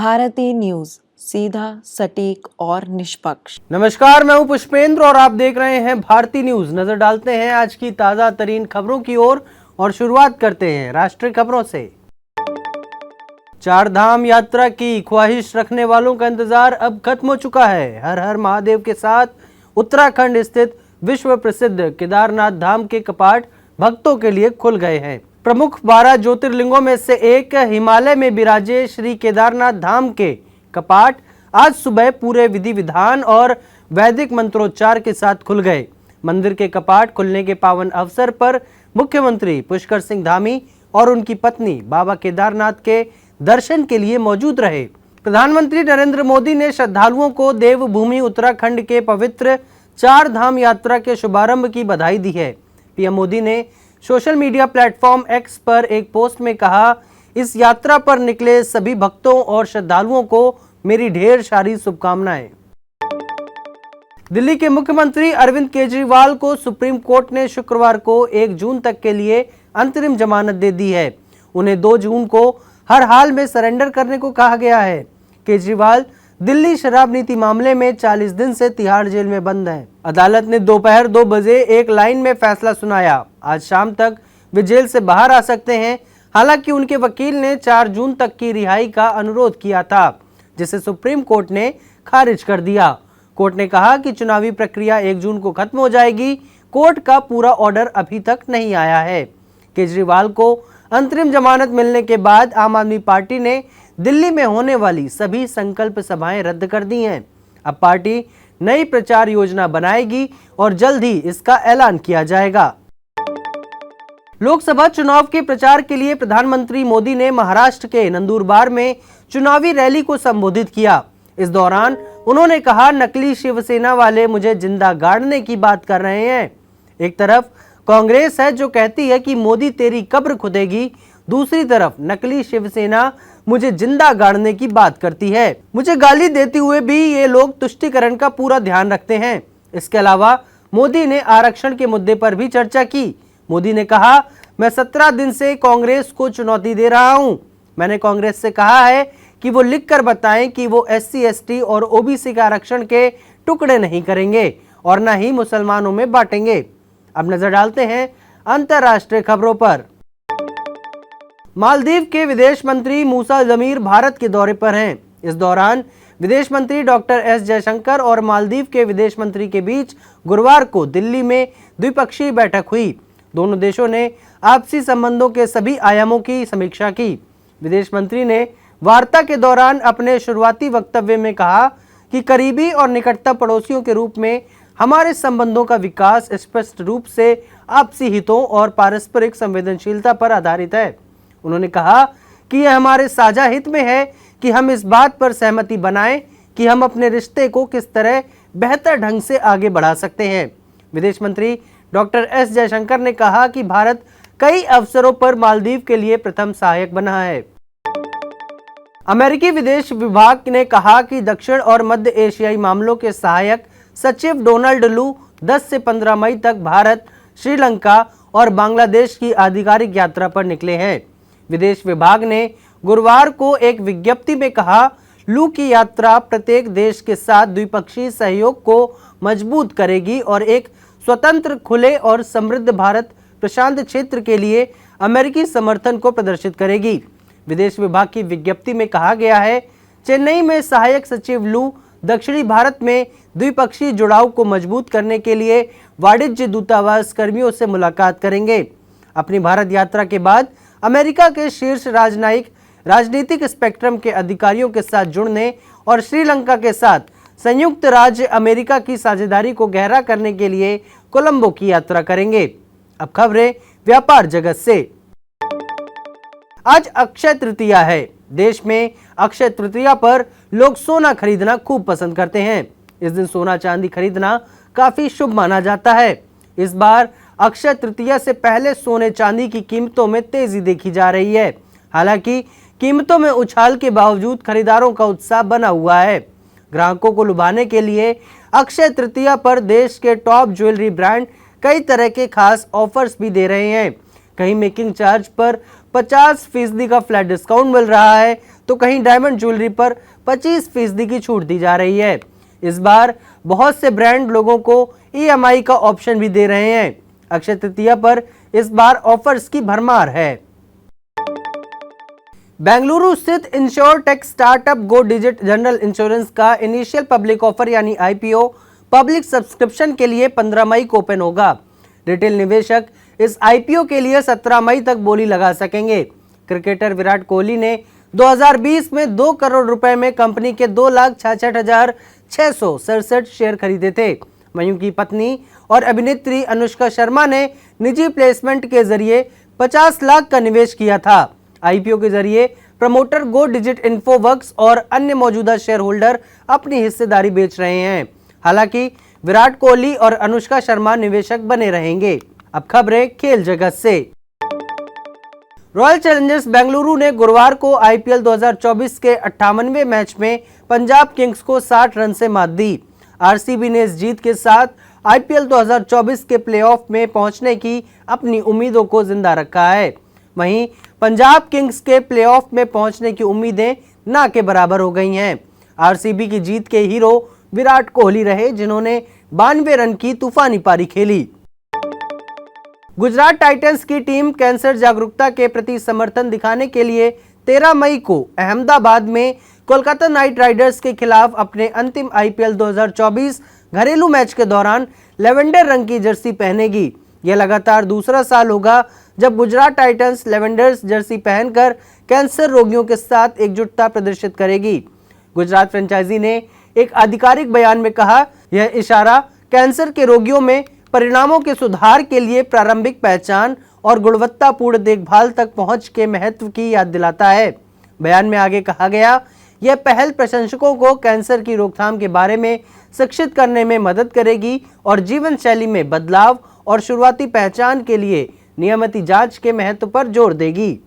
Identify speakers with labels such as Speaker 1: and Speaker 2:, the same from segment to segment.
Speaker 1: Bharti news, सीधा, सटीक और निष्पक्ष।
Speaker 2: नमस्कार, मैं हूं पुष्पेंद्र और आप देख रहे हैं भारती न्यूज। नजर डालते हैं आज की ताजा तरीन खबरों की ओर और शुरुआत करते हैं राष्ट्रीय खबरों से। चार धाम यात्रा की ख्वाहिश रखने वालों का इंतजार अब खत्म हो चुका है। हर हर महादेव के साथ उत्तराखंड स्थित विश्व प्रसिद्ध केदारनाथ धाम के कपाट भक्तों के लिए खुल गए हैं। प्रमुख 12 ज्योतिर्लिंगों में से एक हिमालय में विराजे श्री केदारनाथ धाम के कपाट आज सुबह पूरे विधि विधान और वैदिक मंत्रोच्चार के साथ खुल गए। मंदिर के कपाट खुलने के पावन अवसर पर मुख्यमंत्री पुष्कर सिंह धामी और उनकी पत्नी बाबा केदारनाथ के दर्शन के लिए मौजूद रहे। प्रधानमंत्री नरेंद्र मोदी ने श्रद्धालुओं को देवभूमि उत्तराखंड के पवित्र चार धाम यात्रा के शुभारंभ की बधाई दी है। पीएम मोदी ने सोशल मीडिया प्लेटफॉर्म एक्स पर एक पोस्ट में कहा, इस यात्रा पर निकले सभी भक्तों और श्रद्धालुओं को मेरी ढेर सारी शुभकामनाएं। दिल्ली के मुख्यमंत्री अरविंद केजरीवाल को सुप्रीम कोर्ट ने शुक्रवार को 1 जून तक के लिए अंतरिम जमानत दे दी है। उन्हें 2 जून को हर हाल में सरेंडर करने को कहा गया है। केजरीवाल दिल्ली शराब नीति मामले में 40 दिन से तिहाड़ जेल में बंद हैं। अदालत ने दोपहर 2 बजे एक लाइन में फैसला सुनाया। आज शाम तक वे जेल से बाहर आ सकते हैं। हालांकि उनके वकील ने 4 जून तक की रिहाई का अनुरोध किया था, जिसे सुप्रीम कोर्ट ने खारिज कर दिया। कोर्ट ने कहा कि चुनावी प्रक्रिया 1 जून को खत्म हो जाएगी। कोर्ट का पूरा ऑर्डर अभी तक नहीं आया है। केजरीवाल को अंतरिम जमानत मिलने के बाद आम आदमी पार्टी ने दिल्ली में होने वाली सभी संकल्प सभाएं रद्द कर दी हैं। अब पार्टी नई प्रचार योजना बनाएगी और जल्द ही इसका ऐलान किया जाएगा। लोकसभा चुनाव के प्रचार के लिए प्रधानमंत्री मोदी ने महाराष्ट्र के नंदुरबार में चुनावी रैली को संबोधित किया। इस दौरान उन्होंने कहा, नकली शिवसेना वाले मुझे जिंदा गाड़ने की बात कर रहे हैं। एक तरफ कांग्रेस है जो कहती है कि मोदी तेरी कब्र खुदेगी, दूसरी तरफ नकली शिवसेना मुझे जिंदा गाड़ने की बात करती है। मुझे गाली देते हुए भी ये लोग तुष्टीकरण का पूरा ध्यान रखते हैं। इसके अलावा मोदी ने आरक्षण के मुद्दे पर भी चर्चा की। मोदी ने कहा, मैं 17 दिन से कांग्रेस को चुनौती दे रहा हूं। मैंने कांग्रेस से कहा है कि वो लिखकर बताएं कि वो SC, ST और OBC के आरक्षण के टुकड़े नहीं करेंगे और न ही मुसलमानों में बांटेंगे। अब नजर डालते हैं अंतर्राष्ट्रीय खबरों पर। मालदीव के विदेश मंत्री मूसा जमीर भारत के दौरे पर हैं। इस दौरान विदेश मंत्री डॉक्टर S जयशंकर और मालदीव के विदेश मंत्री के बीच गुरुवार को दिल्ली में द्विपक्षीय बैठक हुई। दोनों देशों ने आपसी संबंधों के सभी आयामों की समीक्षा की। विदेश मंत्री ने वार्ता के दौरान अपने शुरुआती वक्तव्य में कहा कि करीबी और निकटतम पड़ोसियों के रूप में हमारे संबंधों का विकास स्पष्ट रूप से आपसी हितों और पारस्परिक संवेदनशीलता पर आधारित है। उन्होंने कहा कि यह हमारे साझा हित में है कि हम इस बात पर सहमति बनाएं कि हम अपने रिश्ते को किस तरह बेहतर ढंग से आगे बढ़ा सकते हैं। विदेश मंत्री डॉक्टर S जयशंकर ने कहा कि भारत कई अवसरों पर मालदीव के लिए प्रथम सहायक बना है। अमेरिकी विदेश विभाग ने कहा कि दक्षिण और मध्य एशियाई मामलों के सहायक सचिव डोनाल्ड लू 10 से 15 मई तक भारत, श्रीलंका और बांग्लादेश की आधिकारिक यात्रा पर निकले हैं। विदेश विभाग ने गुरुवार को एक विज्ञप्ति में कहा, लू की यात्रा प्रत्येक देश के साथ द्विपक्षीय सहयोग को मजबूत करेगी और एक स्वतंत्र, खुले और समृद्ध भारत प्रशांत क्षेत्र के लिए अमेरिकी समर्थन को प्रदर्शित करेगी। विदेश विभाग की विज्ञप्ति में कहा गया है, चेन्नई में सहायक सचिव लू दक्षिणी भारत में द्विपक्षीय जुड़ाव को मजबूत करने के लिए वाणिज्य दूतावास कर्मियों से मुलाकात करेंगे। अपनी भारत यात्रा के बाद अमेरिका के शीर्ष राजनीतिक स्पेक्ट्रम के अधिकारियों के साथ जुड़ने और श्रीलंका के साथ संयुक्त राज्य अमेरिका की साझेदारी को गहरा करने के लिए कोलंबो की यात्रा करेंगे। अब खबरें व्यापार जगत से। आज अक्षय तृतीया है। देश में अक्षय तृतीया पर लोग सोना खरीदना खूब पसंद करते हैं। इस दिन सोना चांदी खरीदना काफी शुभ माना जाता है। इस बार अक्षय तृतीया से पहले सोने चांदी की कीमतों में तेजी देखी जा रही है। हालांकि कीमतों में उछाल के बावजूद खरीदारों का उत्साह बना हुआ है। ग्राहकों को लुभाने के लिए अक्षय तृतीया पर देश के टॉप ज्वेलरी ब्रांड कई तरह के खास ऑफर्स भी दे रहे हैं। कहीं मेकिंग चार्ज पर 50% का फ्लैट डिस्काउंट मिल रहा है, तो कहीं डायमंड ज्वेलरी पर 25% की छूट दी जा रही है। इस बार बहुत से ब्रांड लोगों को EMI का ऑप्शन भी दे रहे हैं। अक्षय तृतीया पर इस बार ऑफर्स की भरमार है। बेंगलुरु स्थित इंश्योरटेक स्टार्टअप गो डिजिट जनरल इंश्योरेंस का इनिशियल पब्लिक ऑफर यानी IPO पब्लिक सब्सक्रिप्शन के लिए 15 मई को ओपन होगा। रिटेल निवेशक इस IPO के लिए 17 मई तक बोली लगा सकेंगे। क्रिकेटर विराट कोहली ने 2020 में 2 करोड़ रुपए में कंपनी के 2,66,667 शेयर खरीदे थे। मयूं की पत्नी और अभिनेत्री अनुष्का शर्मा ने निजी प्लेसमेंट के जरिए 50 लाख का निवेश किया था। IPO के जरिए प्रमोटर गो डिजिट इन्फोवर्क्स और अन्य मौजूदा शेयर होल्डर अपनी हिस्सेदारी बेच रहे हैं। हालांकि विराट कोहली और अनुष्का शर्मा निवेशक बने रहेंगे। अब खबरें खेल जगत से। रॉयल चैलेंजर्स बेंगलुरु ने गुरुवार को IPL 2024 के 58वें मैच में पंजाब किंग्स को 60 रन से मात दी। RCB ने इस जीत के साथ IPL 2024 के प्लेऑफ में पहुंचने की अपनी उम्मीदों को जिंदा रखा है। वहीं पंजाब किंग्स के प्लेऑफ में पहुंचने की उम्मीदें ना के बराबर हो गई हैं। RCB की जीत के हीरो विराट कोहली रहे, जिन्होंने 92 रन की तूफानी पारी खेली। गुजरात टाइटंस की टीम कैंसर जागरूकता के प्रति समर्थन दिखाने के लिए 13 मई को अहमदाबाद में कोलकाता नाइट राइडर्स के खिलाफ अपने अंतिम IPL 2024 घरेलू मैच के दौरान लेवेंडर रंग की जर्सी पहनेगी। यह लगातार दूसरा साल होगा जब गुजरात टाइटंस लेवेंडर्स जर्सी पहनकर कैंसर रोगियों के साथ एकजुटता प्रदर्शित करेगी। गुजरात फ्रेंचाइजी ने एक आधिकारिक बयान में कहा, यह इशारा कैंसर के रोगियों में परिणामों के सुधार के लिए प्रारंभिक पहचान और गुणवत्तापूर्ण देखभाल तक पहुंच के महत्व की याद दिलाता है। बयान में आगे कहा गया, यह पहल प्रशंसकों को कैंसर की रोकथाम के बारे में शिक्षित करने में मदद करेगी और जीवन शैली में बदलाव और शुरुआती पहचान के लिए नियमित जांच के महत्व पर जोर देगी।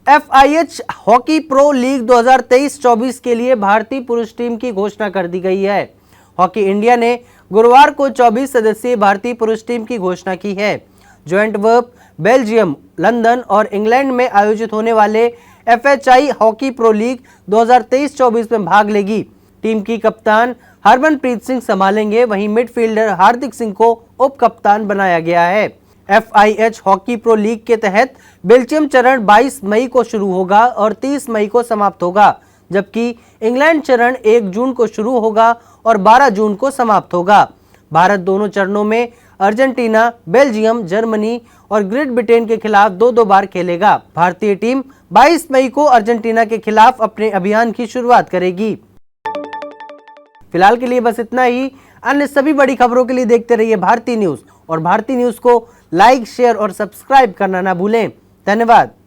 Speaker 2: FIH हॉकी प्रो लीग 2023-24 के लिए भारतीय पुरुष टीम की घोषणा कर दी गई है। हॉकी इंडिया ने गुरुवार को 24 सदस्यीय भारतीय पुरुष टीम की घोषणा की है। जो एंटवर्प, बेल्जियम, लंदन और इंग्लैंड में आयोजित होने वाले FHI हॉकी प्रो लीग 2023-24 में भाग लेगी। टीम की कप्तान हरमनप्रीत सिंह संभालेंगे, वहीं मिडफील्डर हार्दिक सिंह को उप कप्तान बनाया गया है। FIH हॉकी प्रो लीग के तहत बेल्जियम चरण 22 मई को शुरू होगा और 30 मई को समाप्त होगा, जबकि इंग्लैंड चरण 1 जून को शुरू होगा और 12 जून को समाप्त होगा। भारत दोनों चरणों में अर्जेंटीना, बेल्जियम, जर्मनी और ग्रेट ब्रिटेन के खिलाफ 2-2 बार खेलेगा। भारतीय टीम 22 मई को अर्जेंटीना के खिलाफ अपने अभियान की शुरुआत करेगी। फिलहाल के लिए बस इतना ही। अन्य सभी बड़ी खबरों के लिए देखते रहिए भारती न्यूज और भारती न्यूज को लाइक, शेयर और सब्सक्राइब करना ना भूलें। धन्यवाद।